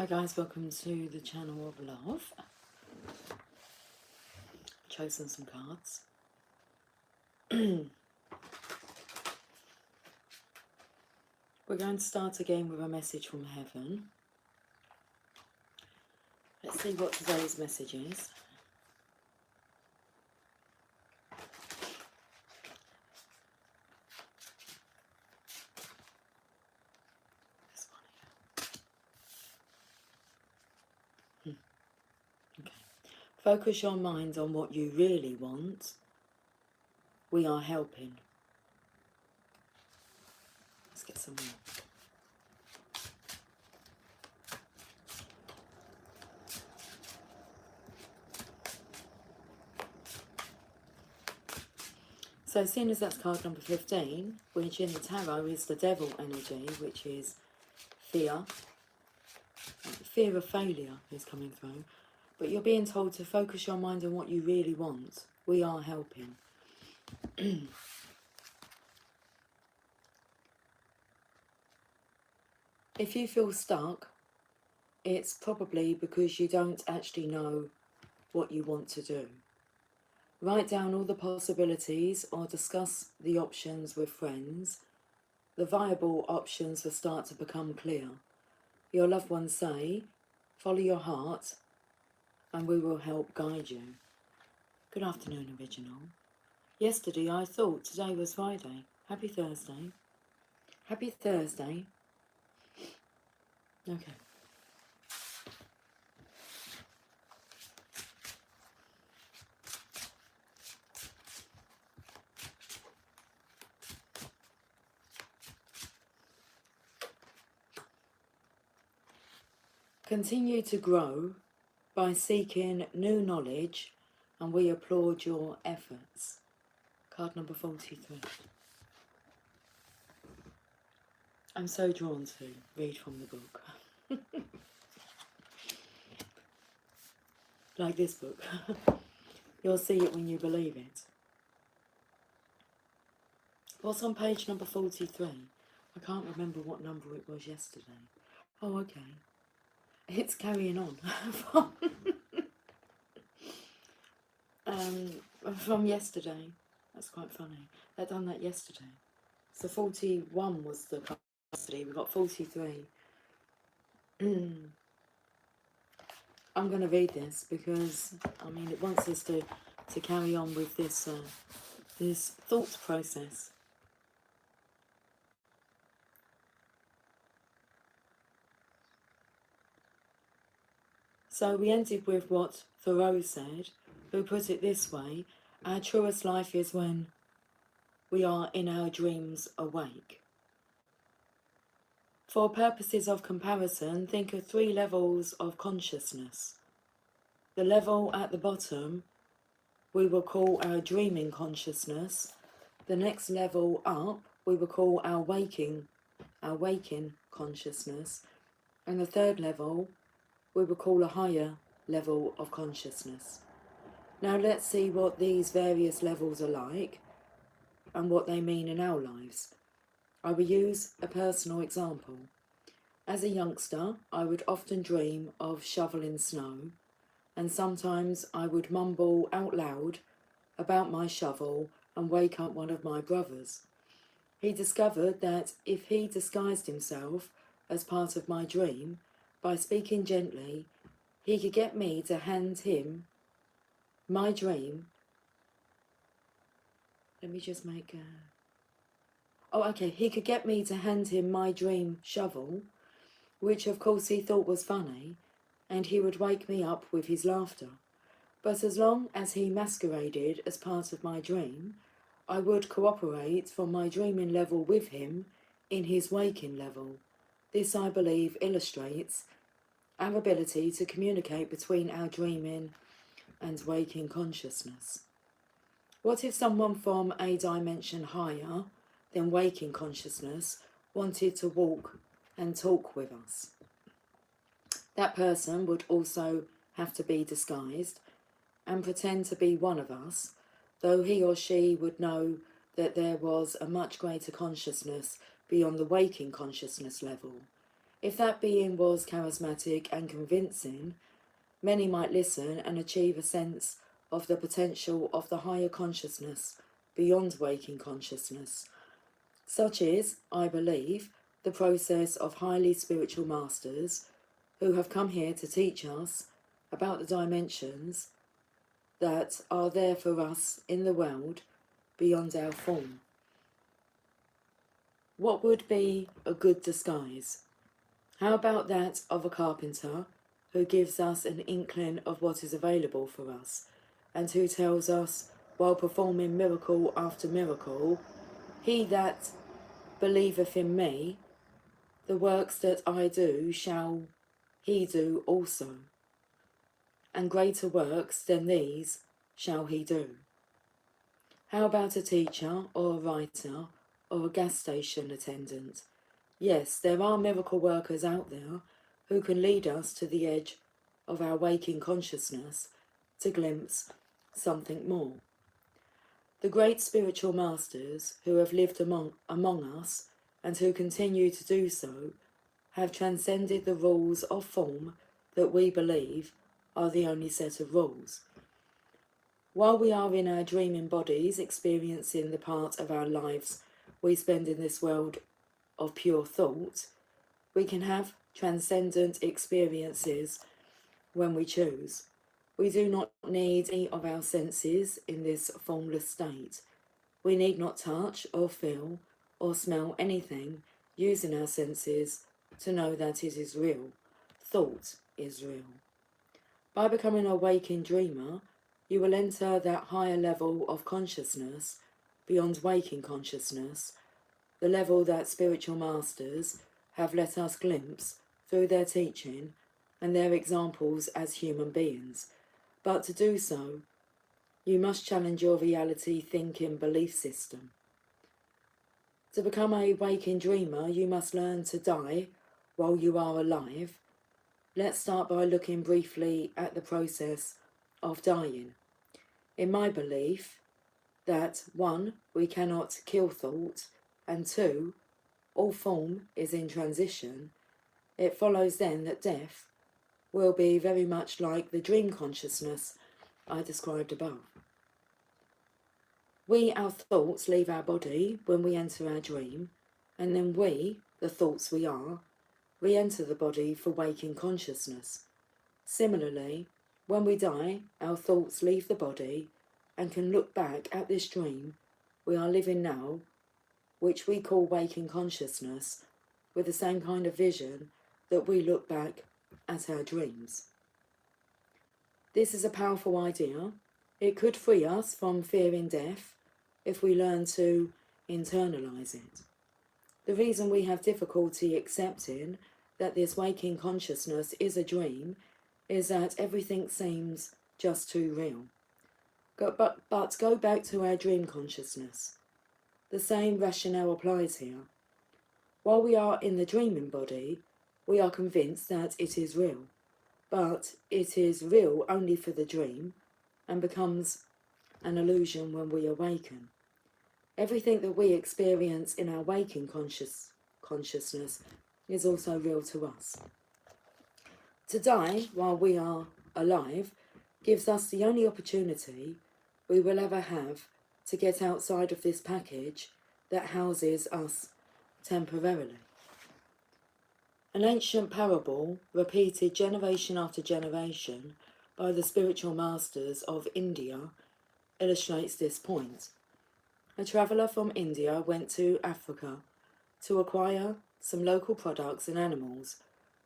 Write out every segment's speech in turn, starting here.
Hi guys, welcome to the channel of love. Chosen some cards. We're going to start again with a message from heaven. Let's see what today's message is. This one here. Okay. Focus your mind on what you really want. We are helping. Let's get some more. So seeing as that's card number 15, which in the tarot is the devil energy, which is fear. Fear of failure is coming through. But you're being told to focus your mind on what you really want. We are helping. If you feel stuck, it's probably because you don't actually know what you want to do. Write down all the possibilities or discuss the options with friends. The viable options will start to become clear. Your loved ones say, follow your heart and we will help guide you. Good afternoon, original. Yesterday I thought today was Friday. Happy Thursday. Happy Thursday. Okay. Continue to grow by seeking new knowledge, and we applaud your efforts. Card number 43. I'm so drawn to read from the book. Like this book. You'll see it when you believe it. What's on page number 43? I can't remember what number it was yesterday. Oh, okay. It's carrying on from yesterday. That's quite funny. They'd done that yesterday. So 41 was the card yesterday. We got 43. I'm going to read this because, I mean, it wants us to carry on with this, this thought process. So we ended with what Thoreau said, who put it this way: our truest life is when we are in our dreams awake. For purposes of comparison, think of 3 levels of consciousness. The level at the bottom we will call our dreaming consciousness. The next level up we will call our waking consciousness. And the third level we will call a higher level of consciousness. Now let's see what these various levels are like and what they mean in our lives. I will use a personal example. As a youngster, I would often dream of shoveling snow, and sometimes I would mumble out loud about my shovel and wake up one of my brothers. He discovered that if he disguised himself as part of my dream, by speaking gently, he could get me to hand him my dream. Let me just make he could get me to hand him my dream shovel, which of course he thought was funny, and he would wake me up with his laughter. But as long as he masqueraded as part of my dream, I would cooperate from my dreaming level with him in his waking level. This, I believe, illustrates our ability to communicate between our dreaming and waking consciousness. What if someone from a dimension higher than waking consciousness wanted to walk and talk with us? That person would also have to be disguised and pretend to be one of us, though he or she would know that there was a much greater consciousness beyond the waking consciousness level. If that being was charismatic and convincing, many might listen and achieve a sense of the potential of the higher consciousness beyond waking consciousness. Such is, I believe, the process of highly spiritual masters who have come here to teach us about the dimensions that are there for us in the world beyond our form. What would be a good disguise? How about that of a carpenter who gives us an inkling of what is available for us, and who tells us, while performing miracle after miracle, "He that believeth in me, the works that I do shall he do also, and greater works than these shall he do." How about a teacher or a writer or a gas station attendant? Yes, there are miracle workers out there who can lead us to the edge of our waking consciousness to glimpse something more. The great spiritual masters who have lived among us and who continue to do so have transcended the rules of form that we believe are the only set of rules. While we are in our dreaming bodies experiencing the part of our lives we spend in this world of pure thought, we can have transcendent experiences when we choose. We do not need any of our senses in this formless state. We need not touch or feel or smell anything using our senses to know that it is real. Thought is real. By becoming a waking dreamer, you will enter that higher level of consciousness beyond waking consciousness, the level that spiritual masters have let us glimpse through their teaching and their examples as human beings. But to do so, you must challenge your reality thinking belief system. To become a waking dreamer, you must learn to die while you are alive. Let's start by looking briefly at the process of dying. In my belief that 1, we cannot kill thought, and 2, all form is in transition, it follows then that death will be very much like the dream consciousness I described above. We, our thoughts, leave our body when we enter our dream, and then we, the thoughts we are, re-enter the body for waking consciousness. Similarly, when we die, our thoughts leave the body and can look back at this dream we are living now, which we call waking consciousness, with the same kind of vision that we look back at our dreams. This is a powerful idea. It could free us from fearing death if we learn to internalize it. The reason we have difficulty accepting that this waking consciousness is a dream is that everything seems just too real. But go back to our dream consciousness. The same rationale applies here. While we are in the dreaming body, we are convinced that it is real, but it is real only for the dream and becomes an illusion when we awaken. Everything that we experience in our waking consciousness is also real to us. To die while we are alive gives us the only opportunity we will ever have to get outside of this package that houses us temporarily. An ancient parable repeated generation after generation by the spiritual masters of India illustrates this point. A traveller from India went to Africa to acquire some local products and animals,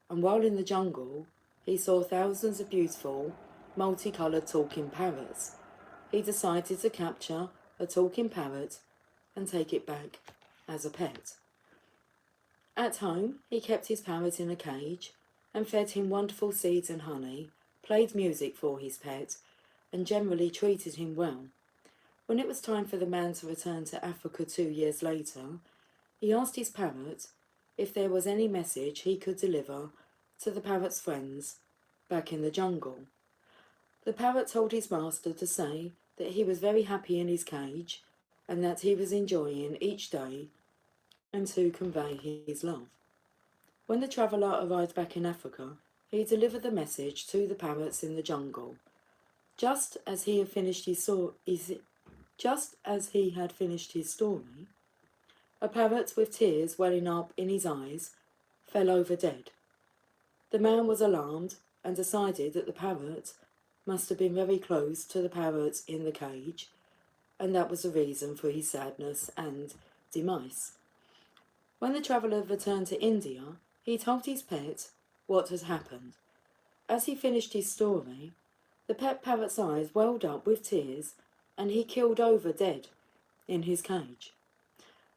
and while in the jungle, he saw thousands of beautiful, multicoloured talking parrots. He decided to capture a talking parrot and take it back as a pet. At home, he kept his parrot in a cage and fed him wonderful seeds and honey, played music for his pet, and generally treated him well. When it was time for the man to return to Africa 2 years later, he asked his parrot if there was any message he could deliver to the parrot's friends back in the jungle. The parrot told his master to say that he was very happy in his cage and that he was enjoying each day and to convey his love. When the traveller arrived back in Africa, he delivered the message to the parrots in the jungle. Just as he had finished his story, a parrot with tears welling up in his eyes fell over dead. The man was alarmed and decided that the parrot must have been very close to the parrot in the cage, and that was the reason for his sadness and demise. When the traveller returned to India, he told his pet what had happened. As he finished his story, the pet parrot's eyes welled up with tears, and he keeled over dead in his cage.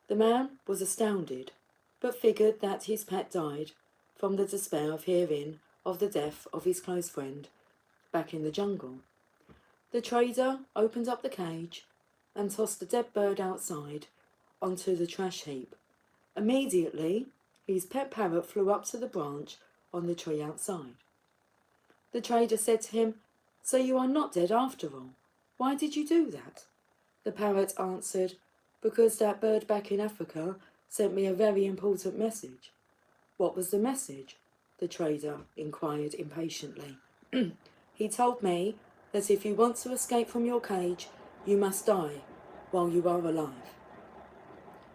The man was astounded, but figured that his pet died from the despair of hearing of the death of his close friend back in the jungle. The trader opened up the cage and tossed the dead bird outside onto the trash heap. Immediately, his pet parrot flew up to the branch on the tree outside. The trader said to him, "So you are not dead after all. Why did you do that?" The parrot answered, "Because that bird back in Africa sent me a very important message." "What was the message?" the trader inquired impatiently. "He told me that if you want to escape from your cage, you must die while you are alive."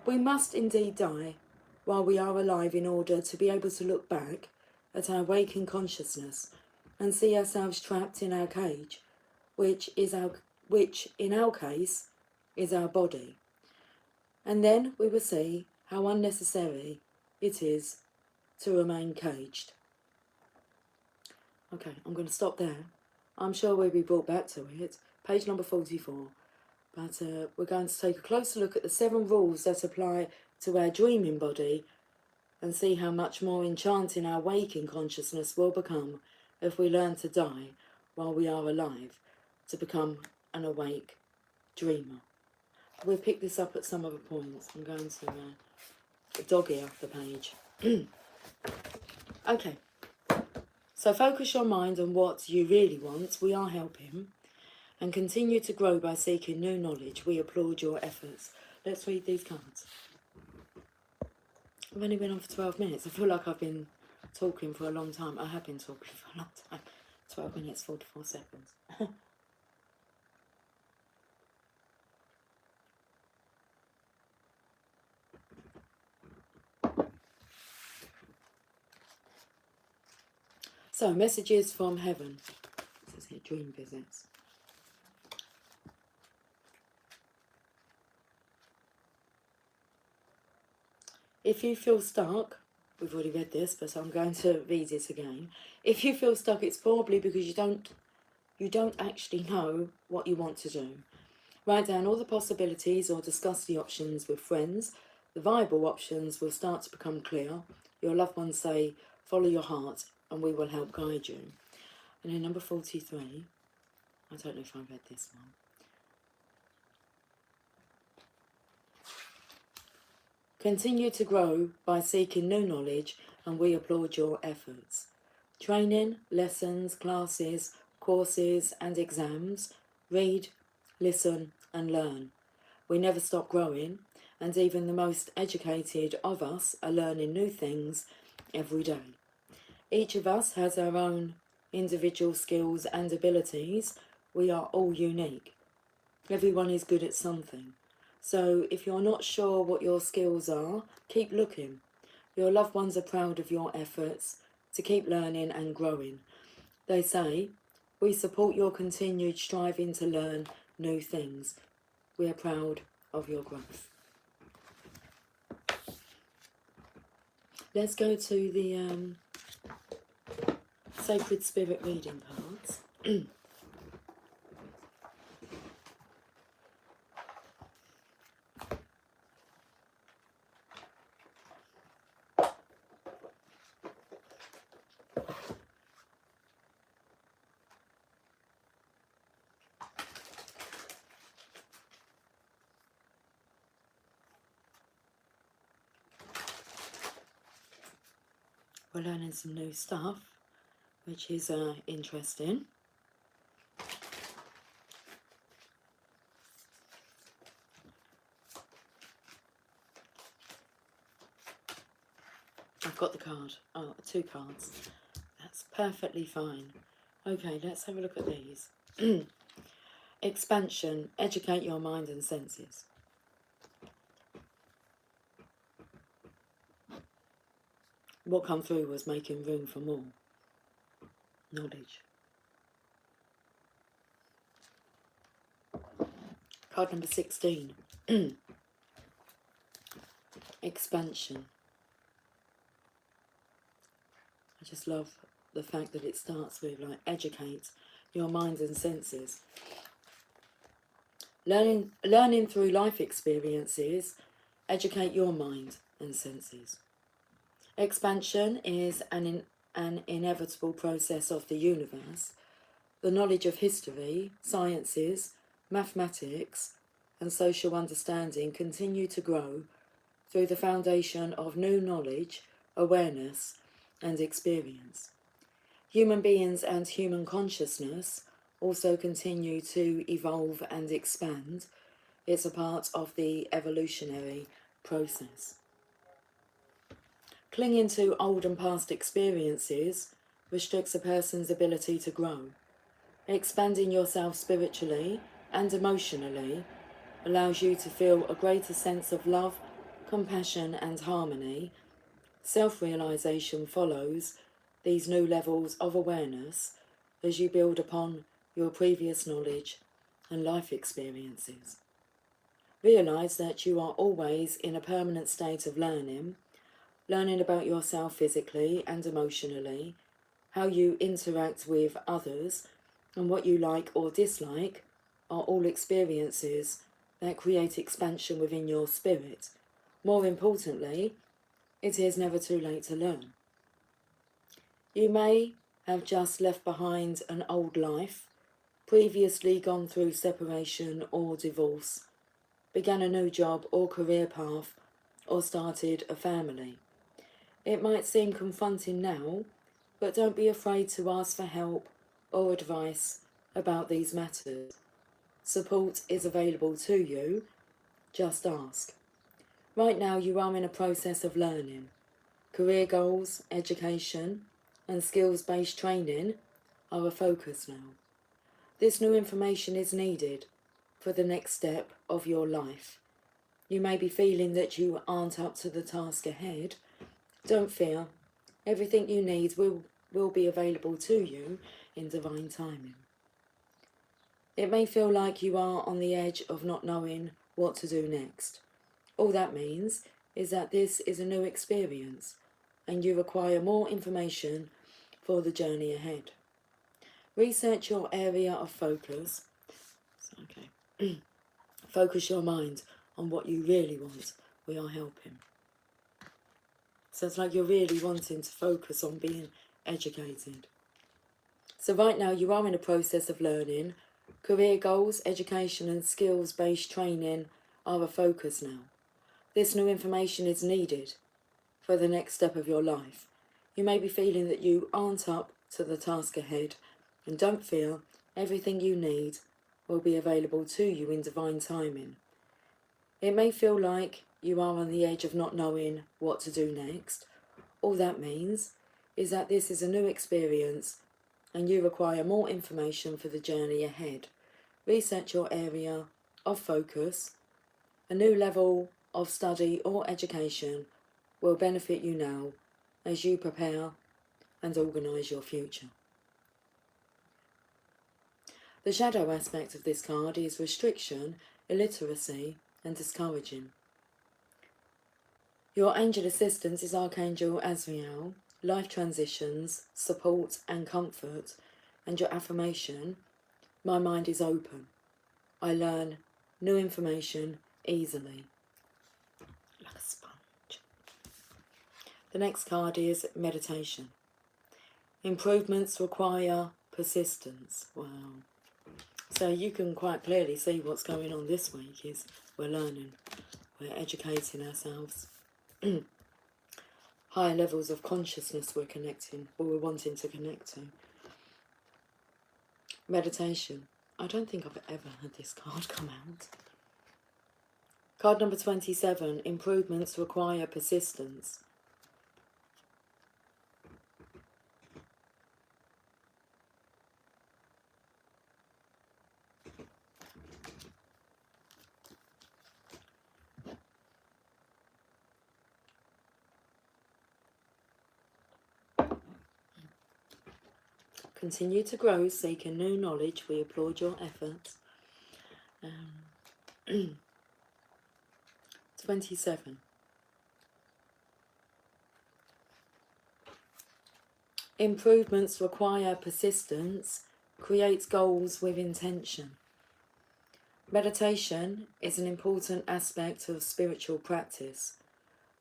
We must indeed die while we are alive in order to be able to look back at our waking consciousness and see ourselves trapped in our cage, which in our case is our body. And then we will see how unnecessary it is to remain caged. Okay, I'm going to stop there. I'm sure we'll be brought back to it. Page number 44. But we're going to take a closer look at the 7 rules that apply to our dreaming body and see how much more enchanting our waking consciousness will become if we learn to die while we are alive, to become an awake dreamer. We'll pick this up at some other points. I'm going to dog-ear the page. Okay, so focus your mind on what you really want. We are helping. And continue to grow by seeking new knowledge. We applaud your efforts. Let's read these cards. I've only been on for 12 minutes. I feel like I've been talking for a long time. I have been talking for a long time. 12 minutes, 44 seconds. So, messages from heaven. This is here, dream visits. If you feel stuck, we've already read this, but I'm going to read it again. If you feel stuck, it's probably because you don't actually know what you want to do. Write down all the possibilities or discuss the options with friends. The viable options will start to become clear. Your loved ones say, "Follow your heart and we will help guide you." And then number 43, I don't know if I read this one. Continue to grow by seeking new knowledge and we applaud your efforts. Training, lessons, classes, courses and exams. Read, listen and learn. We never stop growing, and even the most educated of us are learning new things every day. Each of us has our own individual skills and abilities. We are all unique. Everyone is good at something. So if you're not sure what your skills are, keep looking. Your loved ones are proud of your efforts to keep learning and growing. They say, "We support your continued striving to learn new things. We are proud of your growth." Let's go to the Sacred Spirit reading cards. We're learning some new stuff, which is interesting. I've got the card. Oh, 2 cards. That's perfectly fine. Okay, let's have a look at these. Expansion. Educate your mind and senses. What come through was making room for more knowledge. Card number 16. Expansion. I just love the fact that it starts with, like, educate your mind and senses. Learning through life experiences, educate your mind and senses. Expansion is an inevitable process of the universe. The knowledge of history, sciences, mathematics, and social understanding continue to grow through the foundation of new knowledge, awareness, and experience. Human beings and human consciousness also continue to evolve and expand. It's a part of the evolutionary process. Clinging to old and past experiences restricts a person's ability to grow. Expanding yourself spiritually and emotionally allows you to feel a greater sense of love, compassion, and harmony. Self-realization follows these new levels of awareness as you build upon your previous knowledge and life experiences. Realize that you are always in a permanent state of learning about yourself physically and emotionally, how you interact with others, and what you like or dislike are all experiences that create expansion within your spirit. More importantly, it is never too late to learn. You may have just left behind an old life, previously gone through separation or divorce, began a new job or career path, or started a family. It might seem confronting now, but don't be afraid to ask for help or advice about these matters. Support is available to you, just ask. Right now you are in a process of learning. Career goals, education, and skills-based training are a focus now. This new information is needed for the next step of your life. You may be feeling that you aren't up to the task ahead. Don't fear. Everything you need will be available to you in divine timing. It may feel like you are on the edge of not knowing what to do next. All that means is that this is a new experience and you require more information for the journey ahead. Research your area of focus. Okay. Focus your mind on what you really want. We are helping. So it's like you're really wanting to focus on being educated. So right now you are in a process of learning. Career goals, education and skills-based training are a focus now. This new information is needed for the next step of your life. You may be feeling that you aren't up to the task ahead, and don't fear, everything you need will be available to you in divine timing. It may feel like you are on the edge of not knowing what to do next. All that means is that this is a new experience and you require more information for the journey ahead. Research your area of focus. A new level of study or education will benefit you now as you prepare and organise your future. The shadow aspect of this card is restriction, illiteracy and discouraging. Your angel assistance is Archangel Azrael, life transitions, support and comfort, and your affirmation, my mind is open. I learn new information easily. Like a sponge. The next card is meditation. Improvements require persistence. Wow. So you can quite clearly see what's going on this week is we're learning, we're educating ourselves. Higher levels of consciousness we're connecting, or we're wanting to connect to. Meditation. I don't think I've ever had this card come out. Card number 27, improvements require persistence. Continue to grow, seeking new knowledge. We applaud your efforts. 27. Improvements require persistence, creates goals with intention. Meditation is an important aspect of spiritual practice,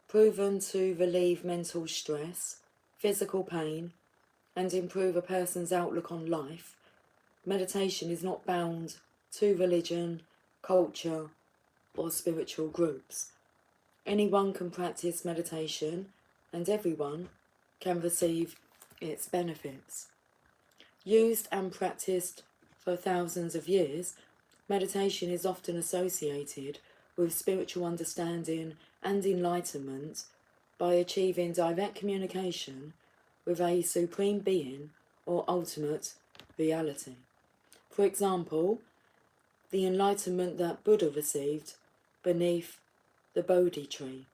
proven to relieve mental stress, physical pain, and improve a person's outlook on life. Meditation is not bound to religion, culture, or spiritual groups. Anyone can practice meditation, and everyone can receive its benefits. Used and practiced for thousands of years, meditation is often associated with spiritual understanding and enlightenment by achieving direct communication with a supreme being or ultimate reality. For example, the enlightenment that Buddha received beneath the Bodhi tree.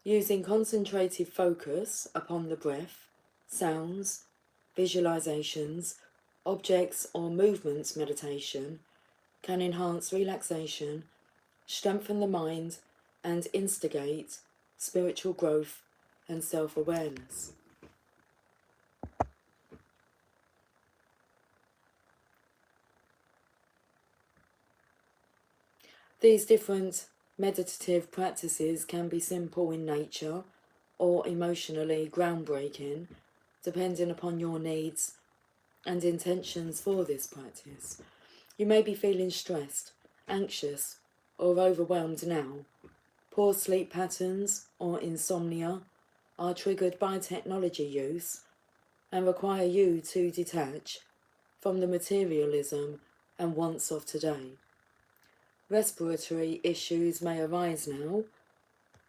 Using concentrated focus upon the breath, sounds, visualizations, objects or movements, meditation can enhance relaxation, strengthen the mind, and instigate spiritual growth and self-awareness. These different meditative practices can be simple in nature or emotionally groundbreaking, depending upon your needs and intentions for this practice. You may be feeling stressed, anxious, or overwhelmed now. Poor sleep patterns or insomnia are triggered by technology use and require you to detach from the materialism and wants of today. Respiratory issues may arise now.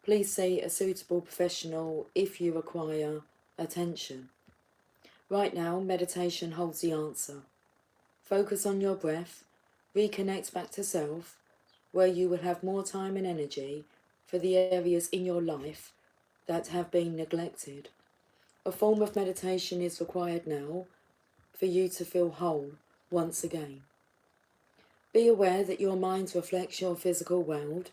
Please see a suitable professional if you require attention. Right now, meditation holds the answer. Focus on your breath, reconnect back to self, where you will have more time and energy for the areas in your life that have been neglected. A form of meditation is required now for you to feel whole once again. Be aware that your mind reflects your physical world.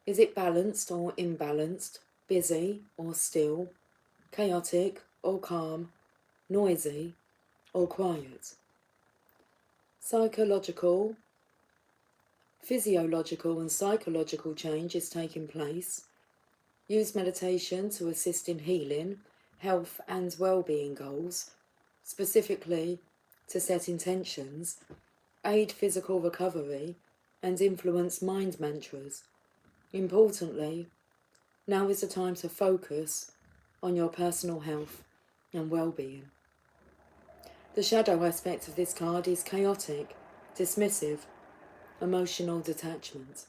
Is it balanced or imbalanced, busy or still, chaotic or calm, noisy or quiet? Psychological, physiological and psychological change is taking place. Use meditation to assist in healing, health and well-being goals, specifically to set intentions, aid physical recovery and influence mind mantras. Importantly, now is the time to focus on your personal health and well-being. The shadow aspect of this card is chaotic, dismissive, emotional detachment.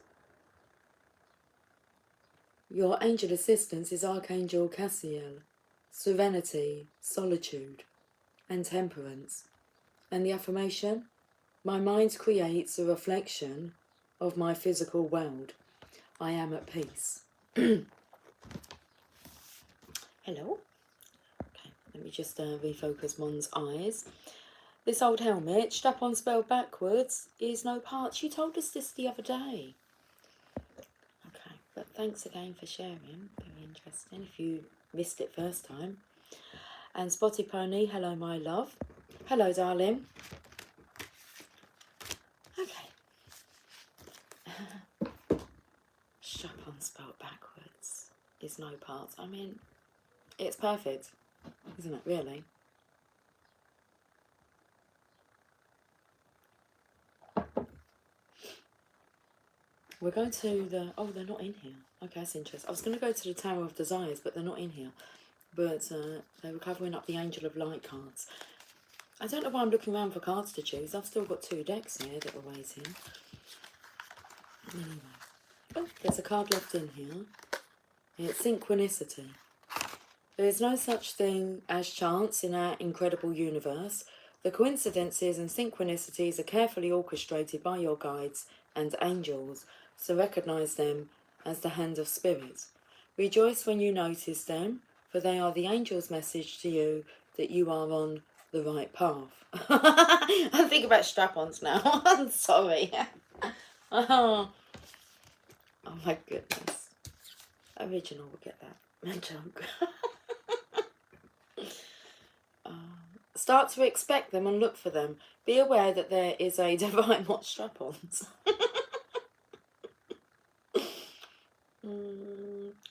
Your angel assistance is Archangel Cassiel, serenity, solitude, and temperance. And the affirmation? My mind creates a reflection of my physical world. I am at peace. Hello. Okay, let me just refocus one's eyes. This old helmet, strap-on spelled backwards, is no parts. You told us this the other day. Okay, but thanks again for sharing. Very interesting if you missed it first time. And Spotted Pony, hello my love. Hello darling. Okay. Strap-on spelled backwards is no parts. I mean, it's perfect, isn't it, really? We're going to the... Oh, they're not in here. Okay, that's interesting. I was going to go to the Tower of Desires, but they're not in here. But they were covering up the Angel of Light cards. I don't know why I'm looking around for cards to choose. I've still got 2 decks here that are waiting. Anyway. Oh, there's a card left in here. It's Synchronicity. There is no such thing as chance in our incredible universe. The coincidences and synchronicities are carefully orchestrated by your guides and angels, so recognize them as the hand of spirit. Rejoice when you notice them, for they are the angel's message to you that you are on the right path. I'm thinking about strap-ons now. I'm sorry. Oh my goodness. Original will get that. Joke. Start to expect them and look for them. Be aware that there is a divine strap-ons.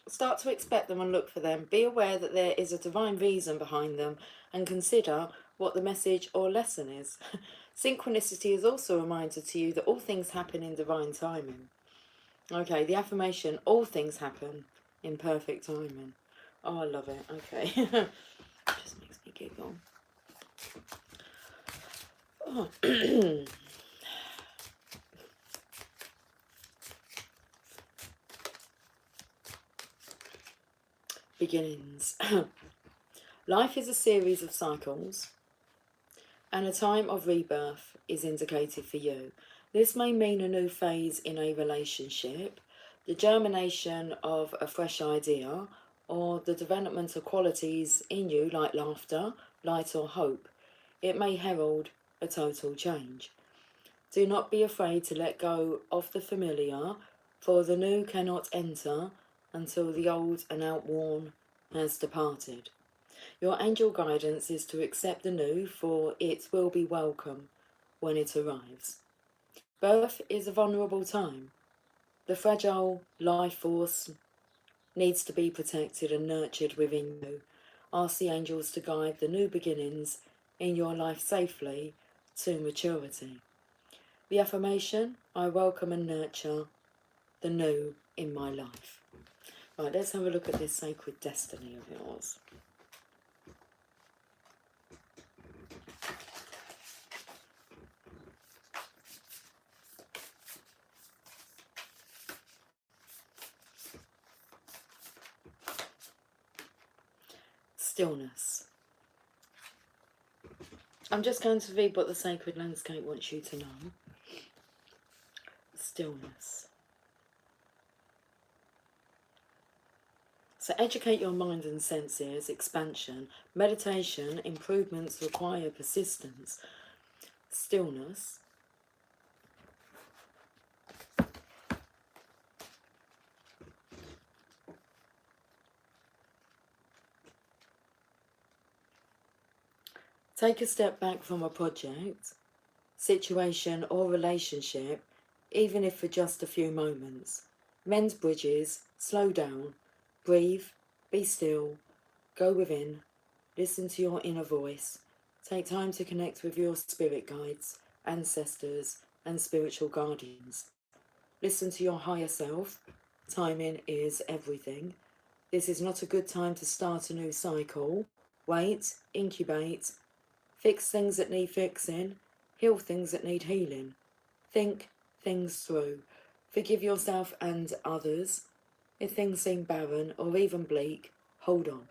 Start to expect them and look for them. Be aware that there is a divine reason behind them and consider what the message or lesson is. Synchronicity is also a reminder to you that all things happen in divine timing. Okay, the affirmation, all things happen in perfect timing. Oh, I love it. Okay. Just makes me giggle. Oh. Beginnings. Life is a series of cycles, and a time of rebirth is indicated for you. This may mean a new phase in a relationship, the germination of a fresh idea, or the development of qualities in you like laughter, light or hope. It may herald a total change. Do not be afraid to let go of the familiar, for the new cannot enter until the old and outworn has departed. Your angel guidance is to accept the new, for it will be welcome when it arrives. Birth is a vulnerable time. The fragile life force needs to be protected and nurtured within you. Ask the angels to guide the new beginnings in your life safely to maturity. The affirmation, I welcome and nurture the new in my life. Right, let's have a look at this sacred destiny of yours. Stillness. I'm just going to read what the sacred landscape wants you to know. Stillness. So educate your mind and senses, expansion, meditation, improvements require persistence. Stillness. Take a step back from a project, situation or relationship, even if for just a few moments. Mend bridges, slow down, breathe, be still, go within, listen to your inner voice. Take time to connect with your spirit guides, ancestors and spiritual guardians. Listen to your higher self. Timing is everything. This is not a good time to start a new cycle. Wait, incubate, fix things that need fixing, heal things that need healing. Think things through. Forgive yourself and others. If things seem barren or even bleak, hold on.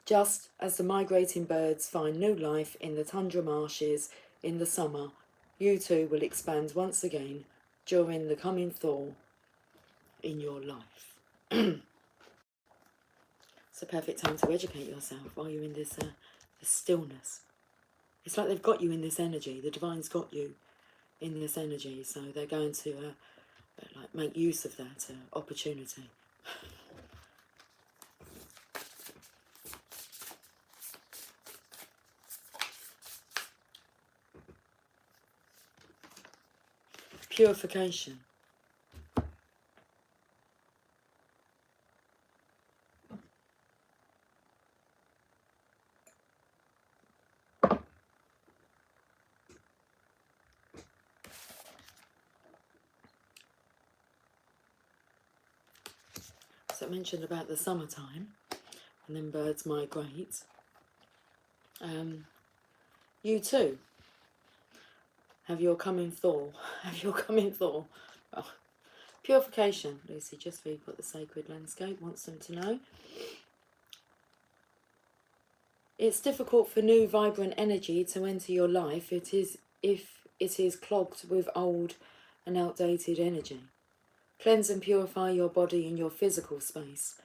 Just as the migrating birds find new life in the tundra marshes in the summer, you too will expand once again during the coming thaw in your life. It's a perfect time to educate yourself while you're in this stillness. It's like they've got you in this energy. The divine's got you in this energy, so they're going to like make use of that opportunity. Purification. So I mentioned about the summertime and then birds migrate. You too have your coming thaw. Have your coming thaw. Oh. Purification. Lucy, just read what the sacred landscape wants them to know. It's difficult for new vibrant energy to enter your life if it is clogged with old and outdated energy. Cleanse and purify your body and your physical space.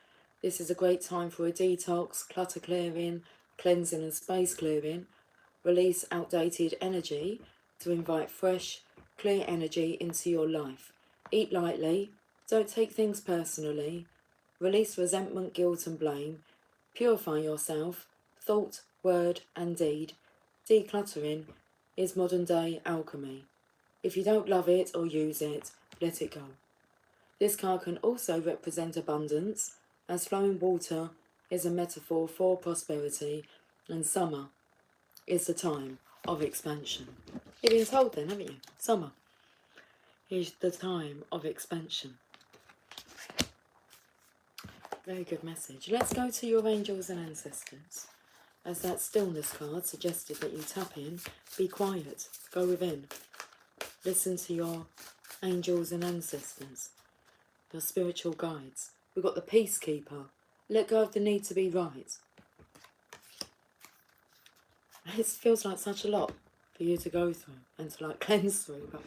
This is a great time for a detox, clutter clearing, cleansing and space clearing. Release outdated energy to invite fresh, clear energy into your life. Eat lightly, don't take things personally. Release resentment, guilt and blame. Purify yourself, thought, word and deed. Decluttering is modern day alchemy. If you don't love it or use it, let it go. This card can also represent abundance, as flowing water is a metaphor for prosperity, and summer is the time of expansion. You've been told then, haven't you? Summer is the time of expansion. Very good message. Let's go to your angels and ancestors. As that stillness card suggested that you tap in, be quiet, go within. Listen to your angels and ancestors, your spiritual guides. We've got the peacekeeper. Let go of the need to be right. It feels like such a lot for you to go through and to like cleanse through, but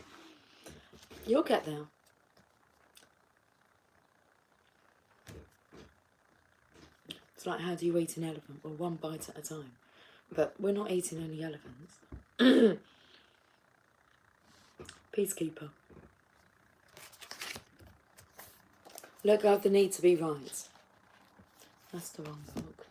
you'll get there. It's like, how do you eat an elephant? Well, one bite at a time. But we're not eating any elephants. Peacekeeper. Let go of the need to be right. That's the wrong book.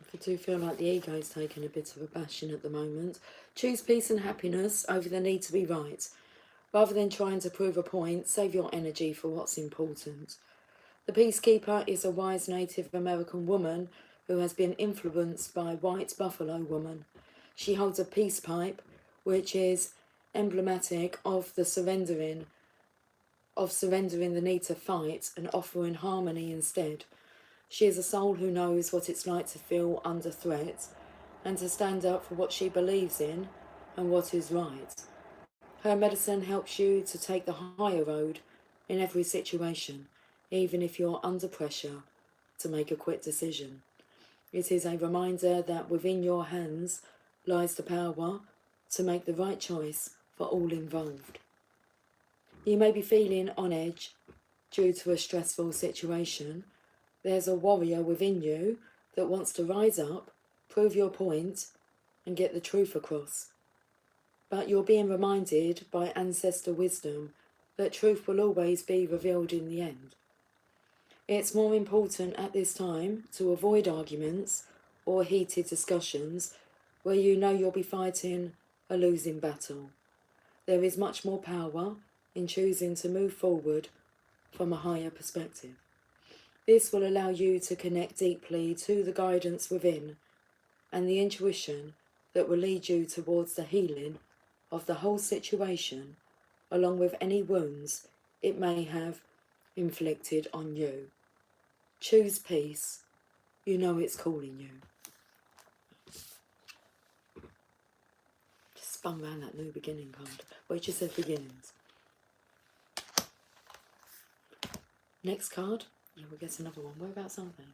If you do feel like the ego is taking a bit of a bashing at the moment, choose peace and happiness over the need to be right. Rather than trying to prove a point, save your energy for what's important. The peacekeeper is a wise Native American woman who has been influenced by white buffalo woman. She holds a peace pipe, which is emblematic of the surrendering the need to fight and offering harmony instead. She is a soul who knows what it's like to feel under threat and to stand up for what she believes in and what is right. Her medicine helps you to take the higher road in every situation, even if you're under pressure to make a quick decision. It is a reminder that within your hands lies the power to make the right choice for all involved. You may be feeling on edge due to a stressful situation. There's a warrior within you that wants to rise up, prove your point, and get the truth across. But you're being reminded by ancestor wisdom that truth will always be revealed in the end. It's more important at this time to avoid arguments or heated discussions where you know you'll be fighting a losing battle. There is much more power in choosing to move forward from a higher perspective. This will allow you to connect deeply to the guidance within and the intuition that will lead you towards the healing of the whole situation, along with any wounds it may have inflicted on you. Choose peace. You know it's calling you. Just spun round that new beginning card. Well, it just said beginnings. Next card. Yeah, we'll get another one. Whereabouts are they?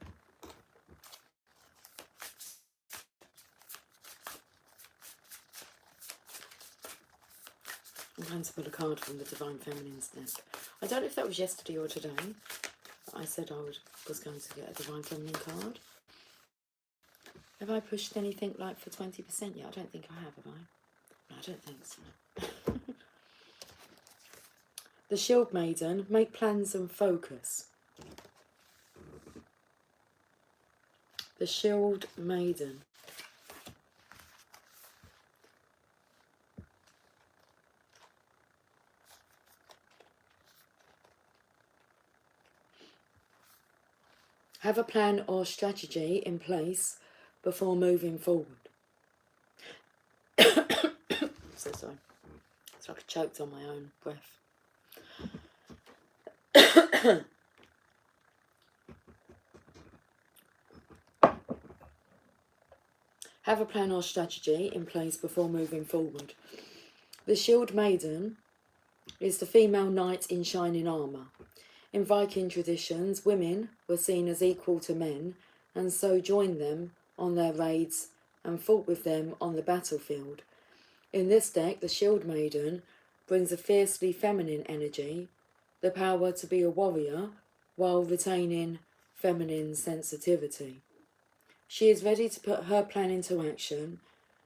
I'm going to pull a card from the Divine Feminine's deck. I don't know if that was yesterday or today, but I said I was going to get a Divine Feminine card. Have I pushed anything like for 20% yet? I don't think I have I? No, I don't think so. The Shield Maiden, make plans and focus. The Shield Maiden. Have a plan or strategy in place before moving forward. So sorry. It's like I choked on my own breath. Have a plan or strategy in place before moving forward. The Shield Maiden is the female knight in shining armour. In Viking traditions, women were seen as equal to men and so joined them on their raids and fought with them on the battlefield. In this deck, the Shield Maiden brings a fiercely feminine energy, the power to be a warrior while retaining feminine sensitivity. She is ready to put her plan into action.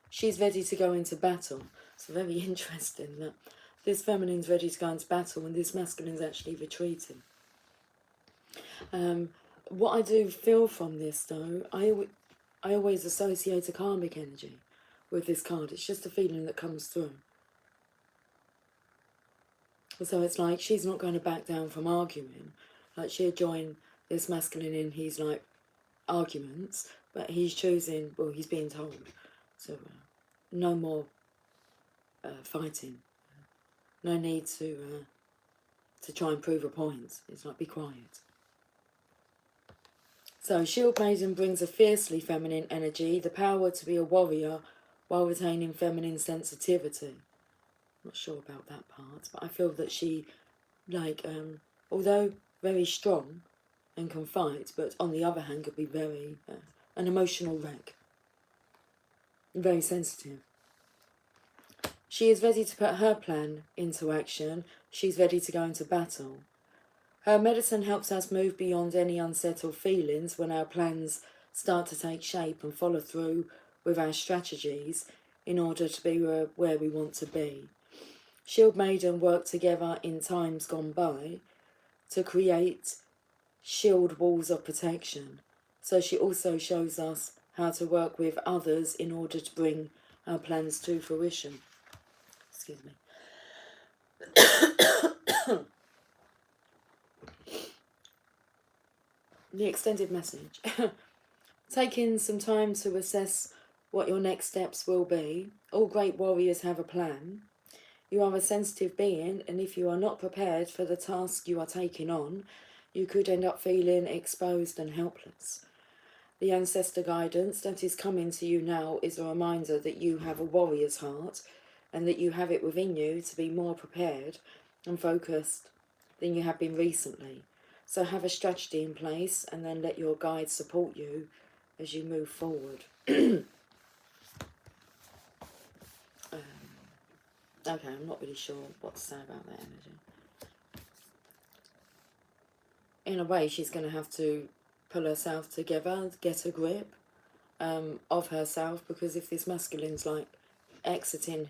She's ready to go into battle. It's very interesting that this feminine's ready to go into battle and this masculine's actually retreating. What I do feel from this, though, I always associate a karmic energy with this card. It's just a feeling that comes through. So it's like she's not going to back down from arguing. Like she'll join this masculine in his like arguments, but he's choosing, well, he's being told, so no more fighting. No need to try and prove a point. It's like, be quiet. So Shield Maiden brings a fiercely feminine energy, the power to be a warrior while retaining feminine sensitivity. Not sure about that part, but I feel that she, like, although very strong and can fight, but on the other hand could be very an emotional wreck. Very sensitive. She is ready to put her plan into action. She's ready to go into battle. Her medicine helps us move beyond any unsettled feelings when our plans start to take shape and follow through with our strategies in order to be where we want to be. Shield Maiden worked together in times gone by to create shield walls of protection. So she also shows us how to work with others in order to bring our plans to fruition. Excuse me. The extended message. Taking some time to assess what your next steps will be. All great warriors have a plan. You are a sensitive being, and if you are not prepared for the task you are taking on, you could end up feeling exposed and helpless. The ancestor guidance that is coming to you now is a reminder that you have a warrior's heart and that you have it within you to be more prepared and focused than you have been recently. So have a strategy in place and then let your guides support you as you move forward. Okay, I'm not really sure what to say about that energy. In a way, she's going to have to pull herself together, get a grip of herself, because if this masculine's like exiting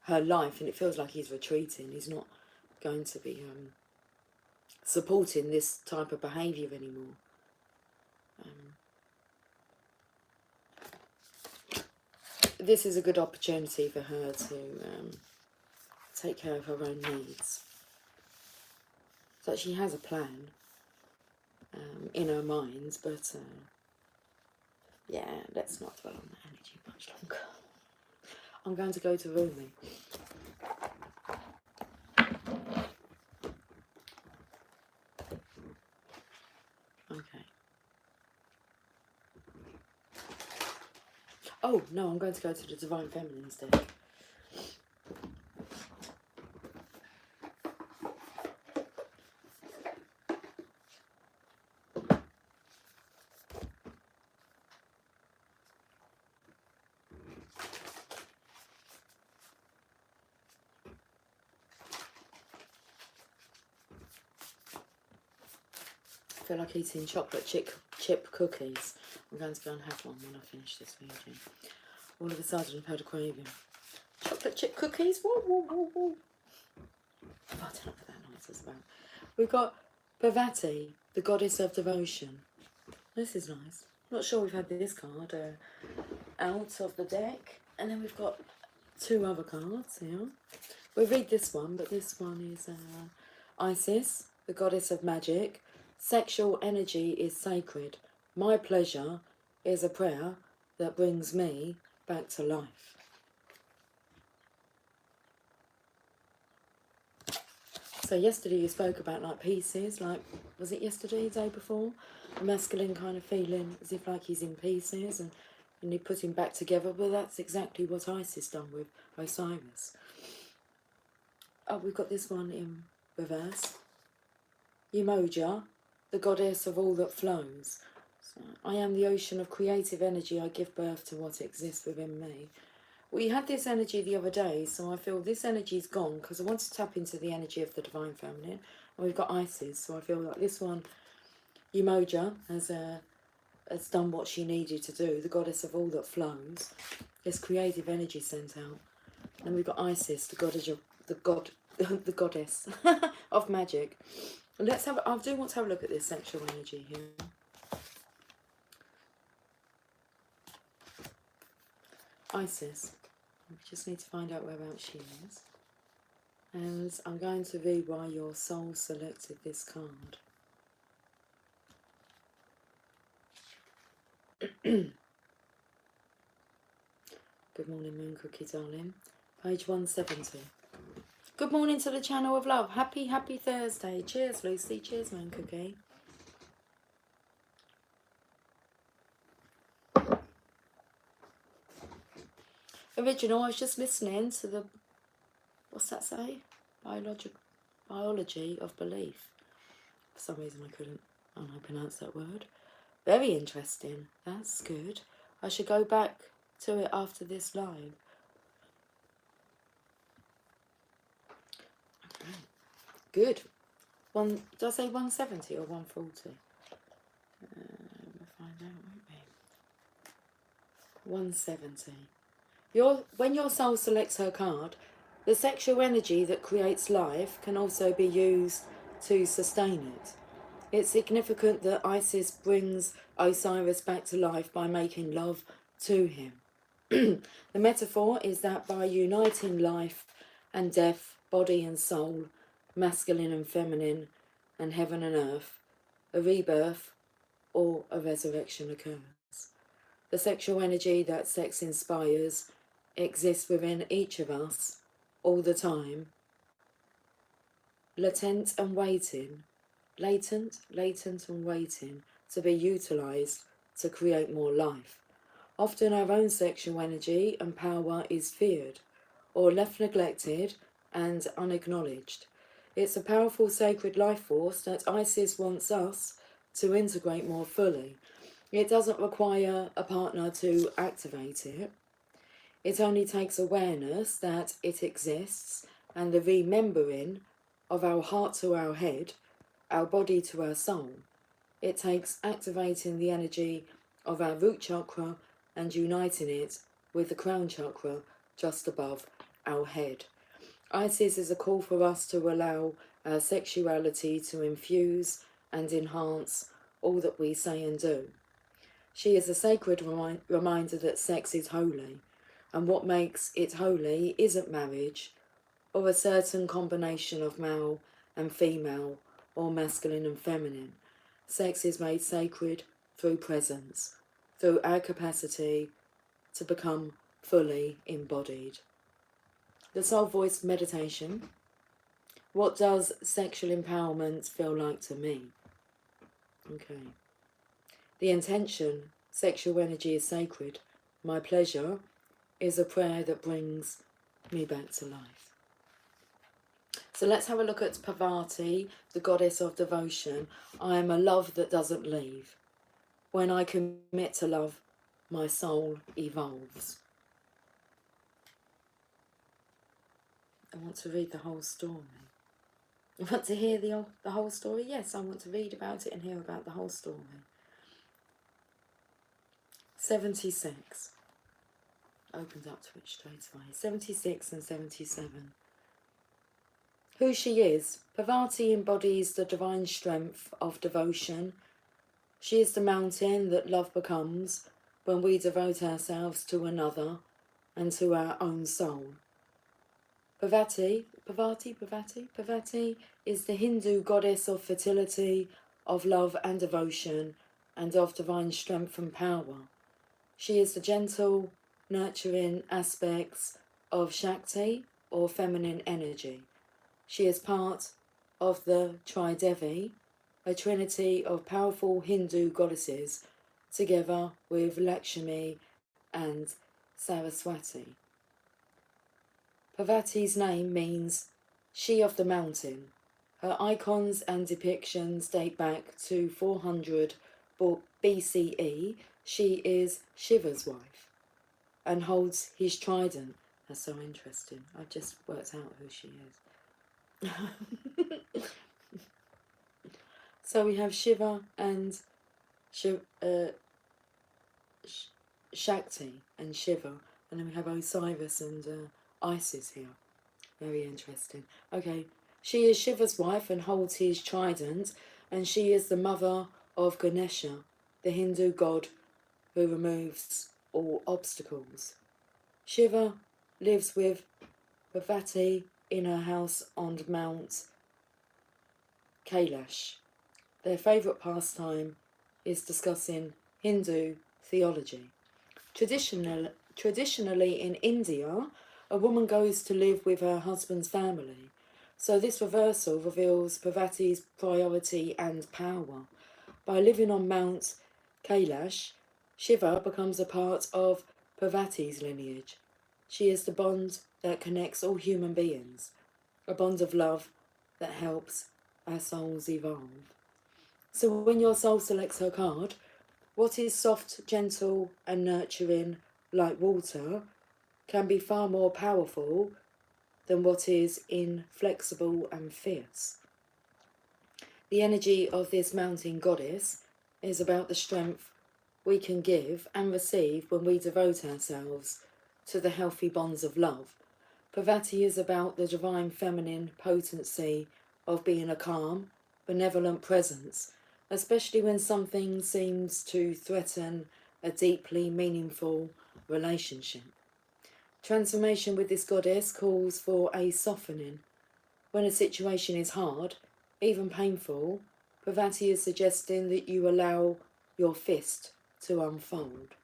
her life and it feels like he's retreating, he's not going to be supporting this type of behaviour anymore. This is a good opportunity for her to take care of her own needs. So she has a plan in her mind, but yeah, let's not dwell on that energy much longer. I'm going to go to Rumi. Okay. Oh, no, I'm going to go to the Divine Feminine's deck. I feel like eating chocolate chip cookies. I'm going to go and have one when I finish this video. All of a sudden I've had a craving. Chocolate chip cookies? Woo, woo, woo, woo. I don't know what that noise is about. We've got Bhavati, the goddess of devotion. This is nice. Not sure we've had this card out of the deck. And then we've got two other cards here. We'll read this one, but this one is Isis, the goddess of magic. Sexual energy is sacred. My pleasure is a prayer that brings me back to life. So yesterday you spoke about like pieces, like, was it yesterday, the day before? A masculine kind of feeling as if like he's in pieces and you put him back together. Well, that's exactly what Isis done with Osiris. Oh, we've got this one in reverse. Umoja, the goddess of all that flows. So, I am the ocean of creative energy. I give birth to what exists within me. We had this energy the other day, so I feel this energy's gone because I want to tap into the energy of the Divine Feminine. And we've got Isis, so I feel like this one, Umoja, has done what she needed to do, the goddess of all that flows. There's creative energy sent out. And we've got Isis, the the goddess of magic. Let's have. I do want to have a look at this sexual energy here. Isis. We just need to find out whereabouts she is. And I'm going to read why your soul selected this card. Good morning, Moon Cookie, darling. Page 170. Good morning to the channel of love. Happy Thursday. Cheers, Lucy. Cheers, Moon Cookie. Original, I was just listening to the, what's that say? Biology of belief. For some reason I couldn't pronounce that word. Very interesting. That's good. I should go back to it after this live. Okay. Good. Did I say 170 or 140? We'll find out, won't we? 170. When your soul selects her card, the sexual energy that creates life can also be used to sustain it. It's significant that Isis brings Osiris back to life by making love to him. The metaphor is that by uniting life and death, body and soul, masculine and feminine, and heaven and earth, a rebirth or a resurrection occurs. The sexual energy that sex inspires exists within each of us all the time, latent and waiting to be utilised to create more life. Often our own sexual energy and power is feared or left neglected and unacknowledged. It's a powerful sacred life force that Isis wants us to integrate more fully. It doesn't require a partner to activate it. It only takes awareness that it exists and the remembering of our heart to our head, our body to our soul. It takes activating the energy of our root chakra and uniting it with the crown chakra just above our head. Isis is a call for us to allow our sexuality to infuse and enhance all that we say and do. She is a sacred reminder that sex is holy, and what makes it holy isn't marriage or a certain combination of male and female or masculine and feminine. Sex is made sacred through presence, through our capacity to become fully embodied. The Soul Voice meditation. What does sexual empowerment feel like to me? Okay. The intention, sexual energy is sacred. My pleasure is a prayer that brings me back to life. So let's have a look at Parvati, the goddess of devotion. I am a love that doesn't leave. When I commit to love, my soul evolves. I want to read the whole story. You want to hear the whole story? Yes, I want to read about it and hear about the whole story. 76. Opened up to it straight away. 76 and 77. Who she is. Parvati embodies the divine strength of devotion. She is the mountain that love becomes when we devote ourselves to another and to our own soul. Parvati is the Hindu goddess of fertility, of love and devotion, and of divine strength and power. She is the gentle, nurturing aspects of Shakti, or feminine energy. She is part of the Tridevi, a trinity of powerful Hindu goddesses, together with Lakshmi and Saraswati. Parvati's name means she of the mountain. Her icons and depictions date back to 400 BCE. She is Shiva's wife. and holds his trident. That's so interesting. I've just worked out who she is. So we have Shiva and Shakti and Shiva, and then we have Osiris and Isis here. Very interesting. Okay, she is Shiva's wife and holds his trident, and she is the mother of Ganesha, the Hindu god who removes all obstacles. Shiva lives with Parvati in her house on Mount Kailash. Their favourite pastime is discussing Hindu theology. Traditionally in India, a woman goes to live with her husband's family. So this reversal reveals Parvati's priority and power. By living on Mount Kailash, Shiva becomes a part of Parvati's lineage. She is the bond that connects all human beings, a bond of love that helps our souls evolve. So when your soul selects her card, what is soft, gentle and nurturing like water can be far more powerful than what is inflexible and fierce. The energy of this mountain goddess is about the strength we can give and receive when we devote ourselves to the healthy bonds of love. Parvati is about the divine feminine potency of being a calm, benevolent presence, especially when something seems to threaten a deeply meaningful relationship. Transformation with this goddess calls for a softening. When a situation is hard, even painful, Parvati is suggesting that you allow your fist to unfold.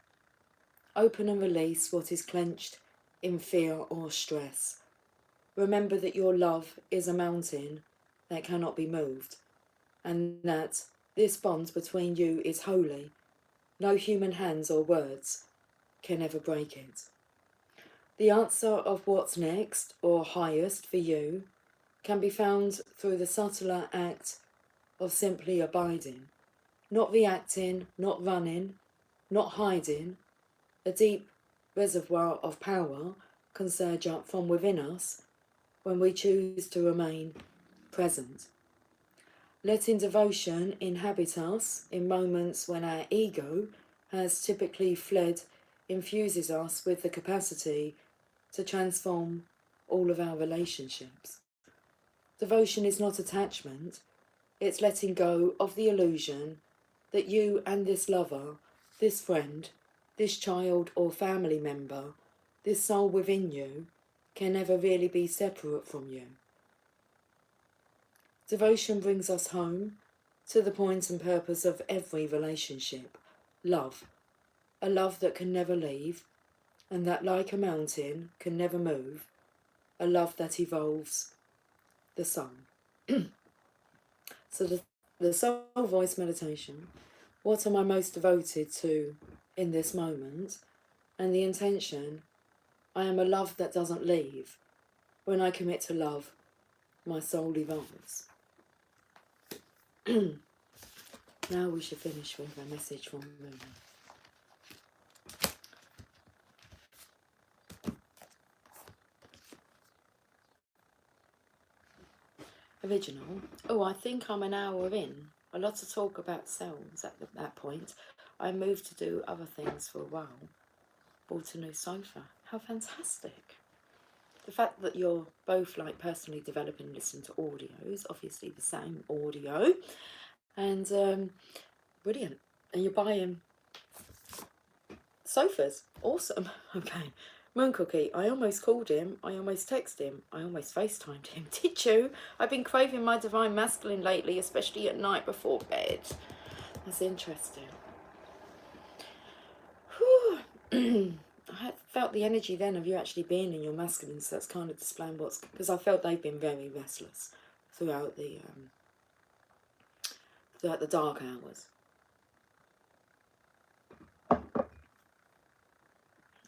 Open and release what is clenched in fear or stress. Remember that your love is a mountain that cannot be moved, and that this bond between you is holy. No human hands or words can ever break it. The answer of what's next or highest for you can be found through the subtler act of simply abiding, not reacting, not running, not hiding. A deep reservoir of power can surge up from within us when we choose to remain present. Letting devotion inhabit us in moments when our ego has typically fled infuses us with the capacity to transform all of our relationships. Devotion is not attachment, it's letting go of the illusion that you and this lover, this friend, this child or family member, this soul within you, can never really be separate from you. Devotion brings us home to the point and purpose of every relationship, love, a love that can never leave, and that like a mountain can never move, a love that evolves the sun. So the soul voice meditation, what am I most devoted to in this moment? And the intention, I am a love that doesn't leave. When I commit to love, my soul evolves. Now we should finish with a message from Rumi. Original. Oh, I think I'm an hour in. A lot of talk about cells at that point. I moved to do other things for a while. Bought a new sofa. How fantastic. The fact that you're both like personally developing and listening to audios, obviously the same audio, and brilliant. And you're buying sofas. Awesome. Okay. Moon Cookie, I almost called him, I almost texted him, I almost FaceTimed him. Did you? I've been craving my divine masculine lately, especially at night before bed. That's interesting. Whew. I felt the energy then of you actually being in your masculine, so that's kind of displaying what's... Because I felt they've been very restless throughout the dark hours.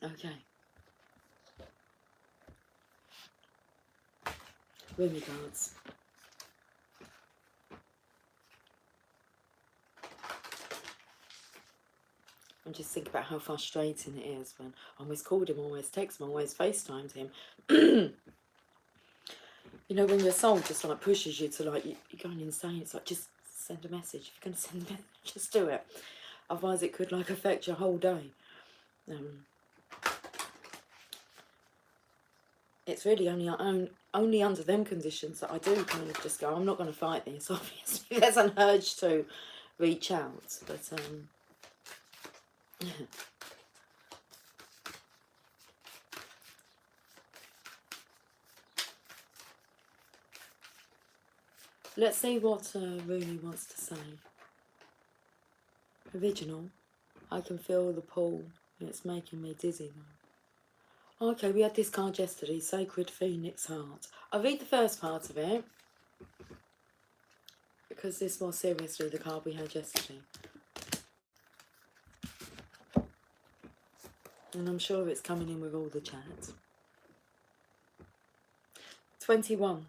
Okay. Rumi cards. And just think about how frustrating it is when I always called him, always texted him, always FaceTimed him. You know, when your soul just like pushes you to like, you're going insane. It's like, just send a message. If you're going to send a message, just do it. Otherwise it could like affect your whole day. It's really only under them conditions that I do kind of just go, I'm not going to fight this. Obviously there's an urge to reach out, but yeah. Let's see what Rooney wants to say. Original. I can feel the pull. It's making me dizzy now. Okay, we had this card yesterday, Sacred Phoenix Heart. I'll read the first part of it, because this more seriously the card we had yesterday. And I'm sure it's coming in with all the chat. 21.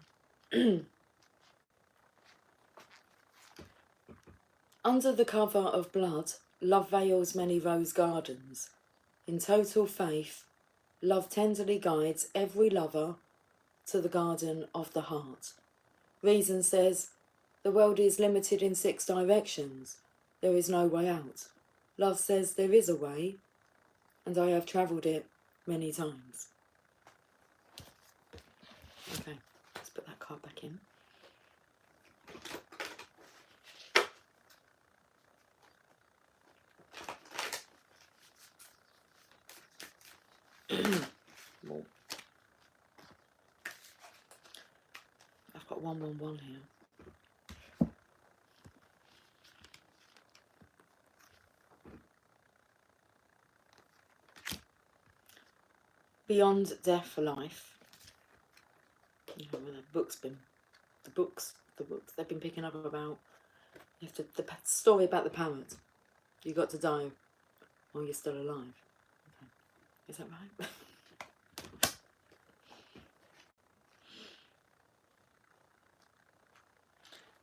Under the cover of blood, love veils many rose gardens. In total faith, love tenderly guides every lover to the garden of the heart. Reason says, the world is limited in 6 directions. There is no way out. Love says there is a way, and I have travelled it many times. Okay, let's put that card back in. Well, I've got 111 here. Beyond death for life. You know, the books they've been picking up about. You have to, the story about the parrot. You got to die while you're still alive. Okay. Is that right?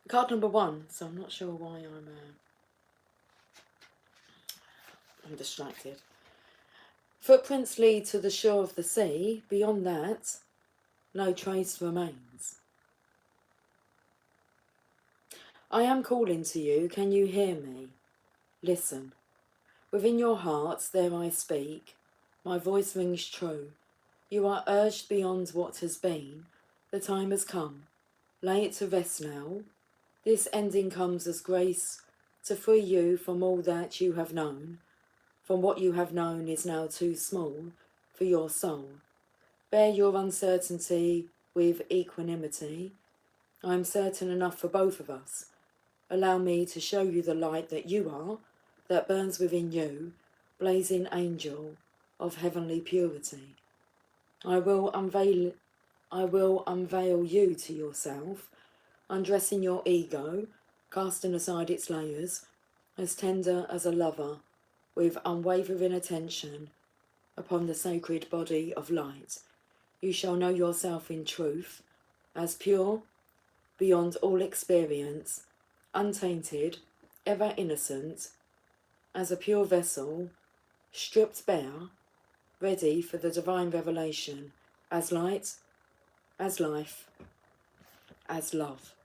Card number 1. So I'm not sure why I'm distracted. Footprints lead to the shore of the sea. Beyond that, no trace remains. I am calling to you. Can you hear me? Listen. Within your heart, there I speak. My voice rings true. You are urged beyond what has been. The time has come. Lay it to rest now. This ending comes as grace to free you from all that you have known. From what you have known is now too small for your soul. Bear your uncertainty with equanimity. I am certain enough for both of us. Allow me to show you the light that you are, that burns within you, blazing angel of heavenly purity. I will unveil you to yourself, undressing your ego, casting aside its layers, as tender as a lover, with unwavering attention upon the sacred body of light. You shall know yourself in truth, as pure, beyond all experience, untainted, ever innocent, as a pure vessel, stripped bare, ready for the divine revelation, as light, as life, as love.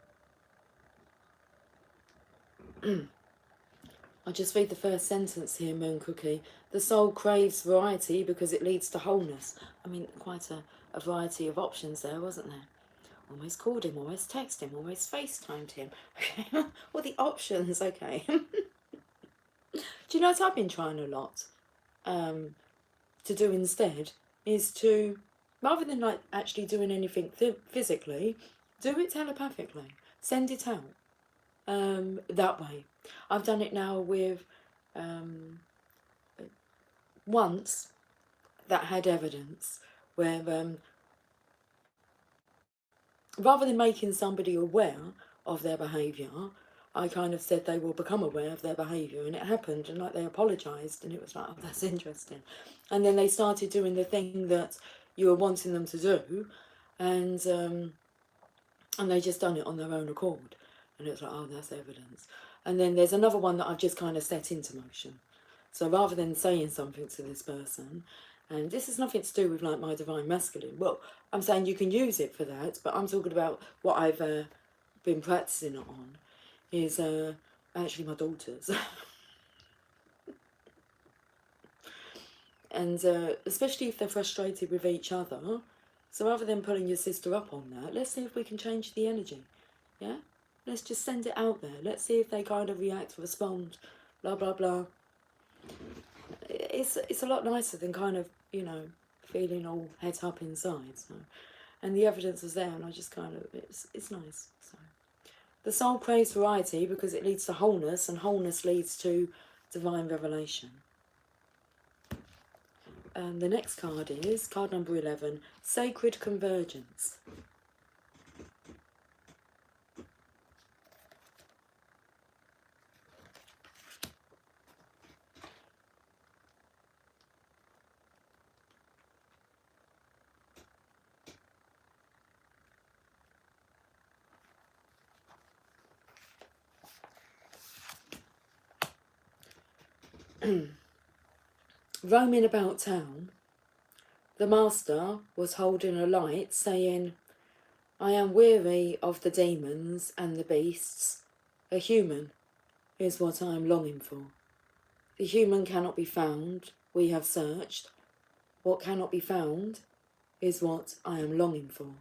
I'll just read the first sentence here, Moon Cookie. The soul craves variety because it leads to wholeness. I mean, quite a variety of options there, wasn't there? Almost called him, almost texted him, almost FaceTimed him. All the options, okay. Do you know what I've been trying a lot to do instead? Is to, rather than like actually doing anything physically, do it telepathically. Send it out that way. I've done it now with once that had evidence where rather than making somebody aware of their behaviour, I kind of said they will become aware of their behaviour, and it happened, and like they apologised, and it was like, oh, that's interesting. And then they started doing the thing that you were wanting them to do, and they just done it on their own accord, and it was like, oh, that's evidence. And then there's another one that I've just kind of set into motion. So rather than saying something to this person, and this has nothing to do with like my divine masculine, well, I'm saying you can use it for that, but I'm talking about what I've been practicing it on is actually my daughters. And especially if they're frustrated with each other. So rather than pulling your sister up on that, let's see if we can change the energy. Yeah? Let's just send it out there. Let's see if they kind of react, respond, blah, blah, blah. It's a lot nicer than kind of, you know, feeling all head up inside. So. And the evidence was there, and I just kind of, it's nice. So. The soul craves variety because it leads to wholeness, and wholeness leads to divine revelation. And the next card is card number 11, Sacred Convergence. Roaming about town, the master was holding a light, saying, I am weary of the demons and the beasts. A human is what I am longing for. The human cannot be found, we have searched. What cannot be found is what I am longing for.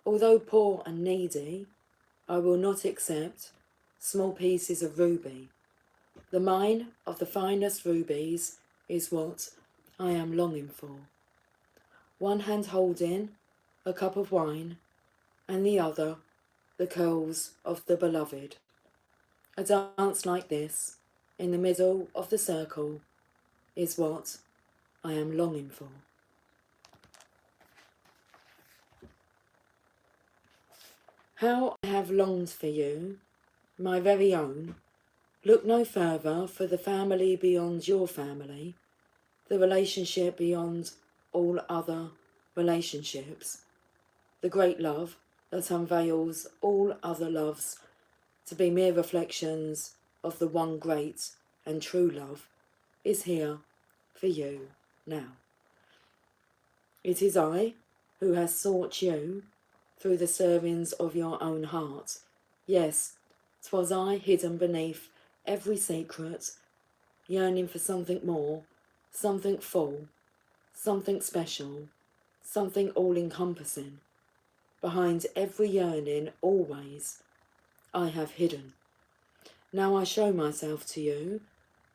Although poor and needy, I will not accept small pieces of ruby. The mine of the finest rubies is what I am longing for. One hand holding a cup of wine, and the other the curls of the beloved. A dance like this, in the middle of the circle, is what I am longing for. How I have longed for you, my very own. Look no further for the family beyond your family, the relationship beyond all other relationships, the great love that unveils all other loves to be mere reflections of the one great and true love, is here for you now. It is I who has sought you through the stirrings of your own heart. Yes, 'twas I hidden beneath every secret, yearning for something more, something full, something special, something all-encompassing. Behind every yearning, always, I have hidden. Now I show myself to you,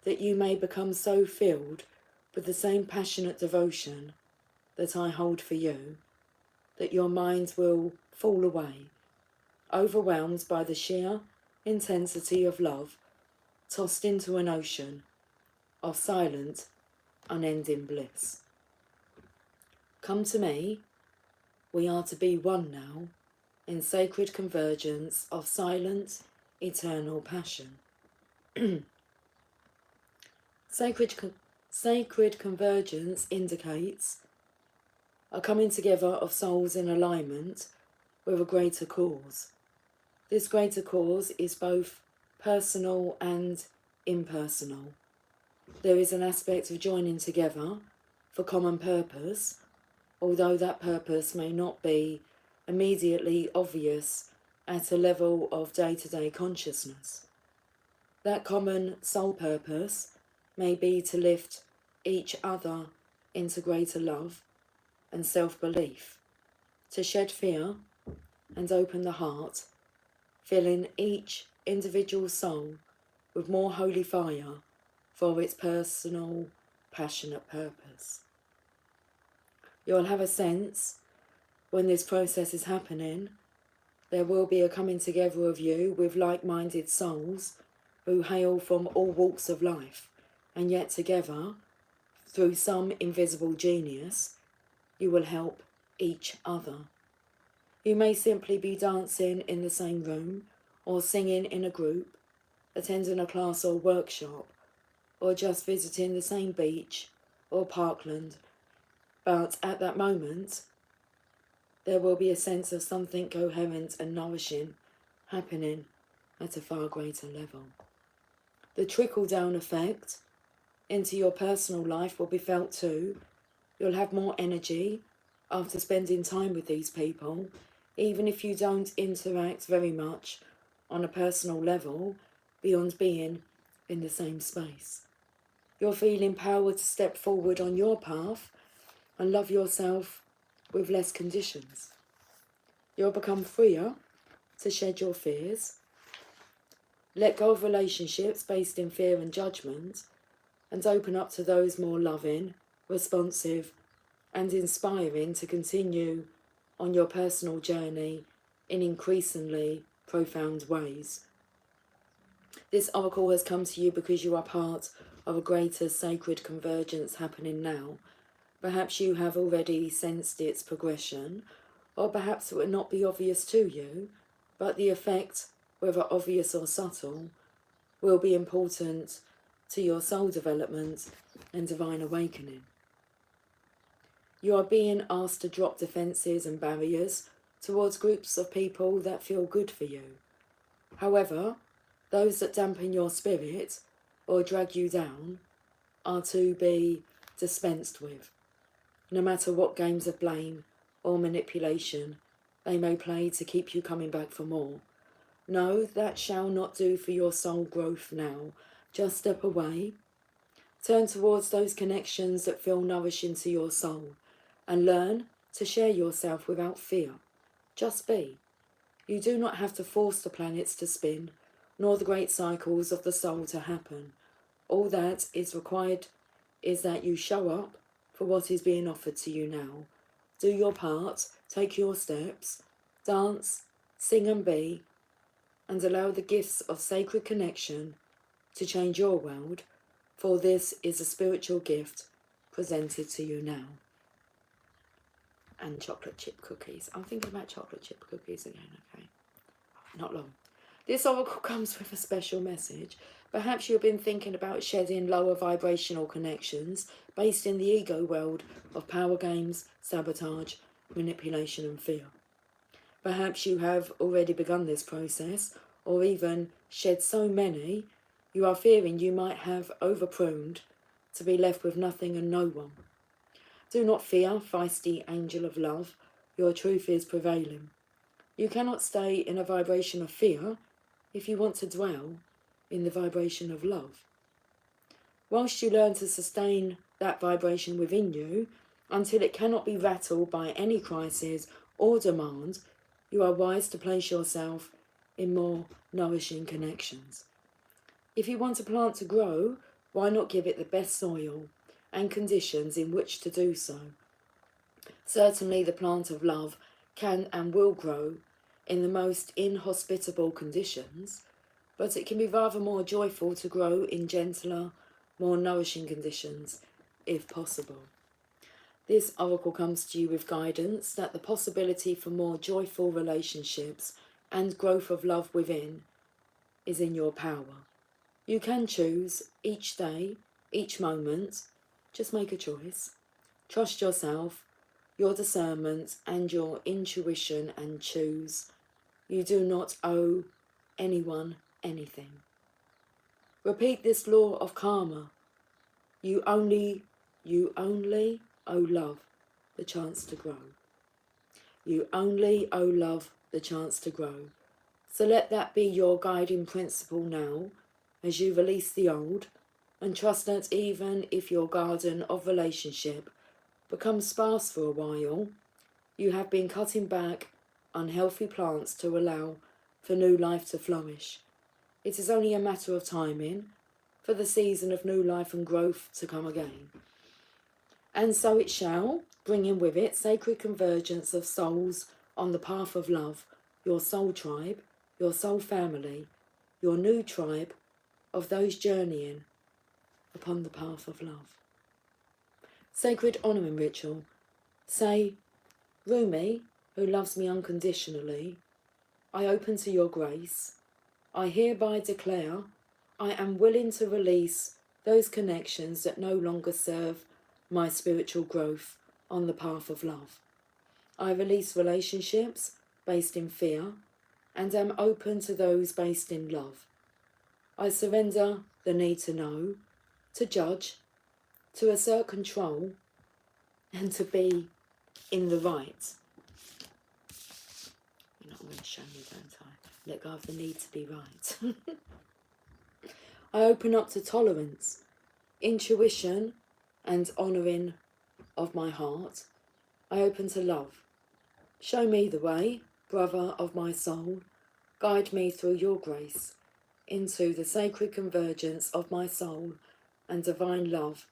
that you may become so filled with the same passionate devotion that I hold for you, that your mind will fall away, overwhelmed by the sheer intensity of love, tossed into an ocean of silent, unending bliss. Come to me, we are to be one now, in sacred convergence of silent, eternal passion. Sacred convergence indicates a coming together of souls in alignment with a greater cause. This greater cause is both personal and impersonal. There is an aspect of joining together for common purpose, although that purpose may not be immediately obvious at a level of day-to-day consciousness. That common soul purpose may be to lift each other into greater love and self-belief, to shed fear and open the heart, filling each individual soul with more holy fire for its personal, passionate purpose. You'll have a sense when this process is happening, there will be a coming together of you with like-minded souls who hail from all walks of life, and yet together, through some invisible genius, you will help each other. You may simply be dancing in the same room, or singing in a group, attending a class or workshop, or just visiting the same beach or parkland, but at that moment, there will be a sense of something coherent and nourishing happening at a far greater level. The trickle-down effect into your personal life will be felt too. You'll have more energy after spending time with these people, even if you don't interact very much on a personal level beyond being in the same space. You'll feel empowered to step forward on your path and love yourself with less conditions. You'll become freer to shed your fears, let go of relationships based in fear and judgment, and open up to those more loving, responsive, and inspiring to continue on your personal journey in increasingly profound ways. This oracle has come to you because you are part of a greater sacred convergence happening now. Perhaps you have already sensed its progression, or perhaps it will not be obvious to you, but the effect, whether obvious or subtle, will be important to your soul development and divine awakening. You are being asked to drop defences and barriers towards groups of people that feel good for you. However, those that dampen your spirit or drag you down are to be dispensed with, no matter what games of blame or manipulation they may play to keep you coming back for more. No, that shall not do for your soul growth now. Just step away. Turn towards those connections that feel nourishing to your soul and learn to share yourself without fear. Just be. You do not have to force the planets to spin, nor the great cycles of the soul to happen. All that is required is that you show up for what is being offered to you now. Do your part, take your steps, dance, sing and be, and allow the gifts of sacred connection to change your world, for this is a spiritual gift presented to you now. And chocolate chip cookies. I'm thinking about chocolate chip cookies again, okay? Not long. This oracle comes with a special message. Perhaps you've been thinking about shedding lower vibrational connections based in the ego world of power games, sabotage, manipulation and fear. Perhaps you have already begun this process, or even shed so many you are fearing you might have over-pruned to be left with nothing and no one. Do not fear, feisty angel of love, your truth is prevailing. You cannot stay in a vibration of fear if you want to dwell in the vibration of love. Whilst you learn to sustain that vibration within you until it cannot be rattled by any crisis or demand, you are wise to place yourself in more nourishing connections. If you want a plant to grow, why not give it the best soil and conditions in which to do so? Certainly the plant of love can and will grow in the most inhospitable conditions, but it can be rather more joyful to grow in gentler, more nourishing conditions, if possible. This oracle comes to you with guidance that the possibility for more joyful relationships and growth of love within is in your power. You can choose each day, each moment. Just make a choice. Trust yourself, your discernment and your intuition and choose. You do not owe anyone anything. Repeat this law of karma. You only owe love the chance to grow. You only owe love the chance to grow. So let that be your guiding principle now as you release the old and trust that even if your garden of relationship becomes sparse for a while, you have been cutting back unhealthy plants to allow for new life to flourish. It is only a matter of timing for the season of new life and growth to come again. And so it shall, bringing with it sacred convergence of souls on the path of love, your soul tribe, your soul family, your new tribe of those journeying upon the path of love. Sacred honouring ritual. Say, Rumi, who loves me unconditionally, I open to your grace. I hereby declare I am willing to release those connections that no longer serve my spiritual growth on the path of love. I release relationships based in fear and am open to those based in love. I surrender the need to know to judge, to assert control, and to be in the right. You're not going to show me, don't I? Let go of the need to be right. I open up to tolerance, intuition, and honouring of my heart. I open to love. Show me the way, brother of my soul. Guide me through your grace into the sacred convergence of my soul and divine love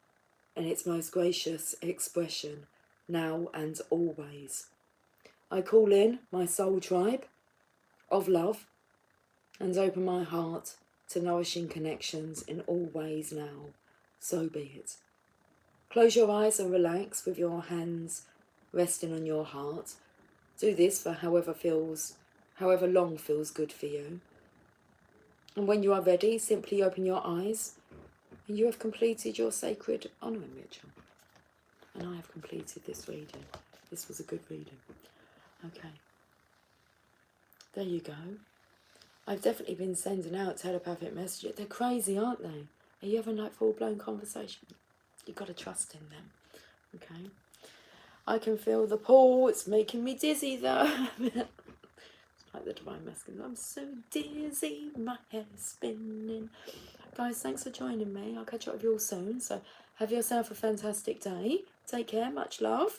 in its most gracious expression, now and always. I call in my soul tribe of love and open my heart to nourishing connections in all ways now. So be it. Close your eyes and relax with your hands resting on your heart. Do this for however long feels good for you. And when you are ready, simply open your eyes and you have completed your sacred honouring ritual. And I have completed this reading. This was a good reading. Okay. There you go. I've definitely been sending out telepathic messages. They're crazy, aren't they? Are you having like full-blown conversation? You've got to trust in them. Okay. I can feel the pool. It's making me dizzy though. It's like the Divine Masculine. I'm so dizzy. My head is spinning. Guys, thanks for joining me. I'll catch up with you all soon. So have yourself a fantastic day. Take care. Much love.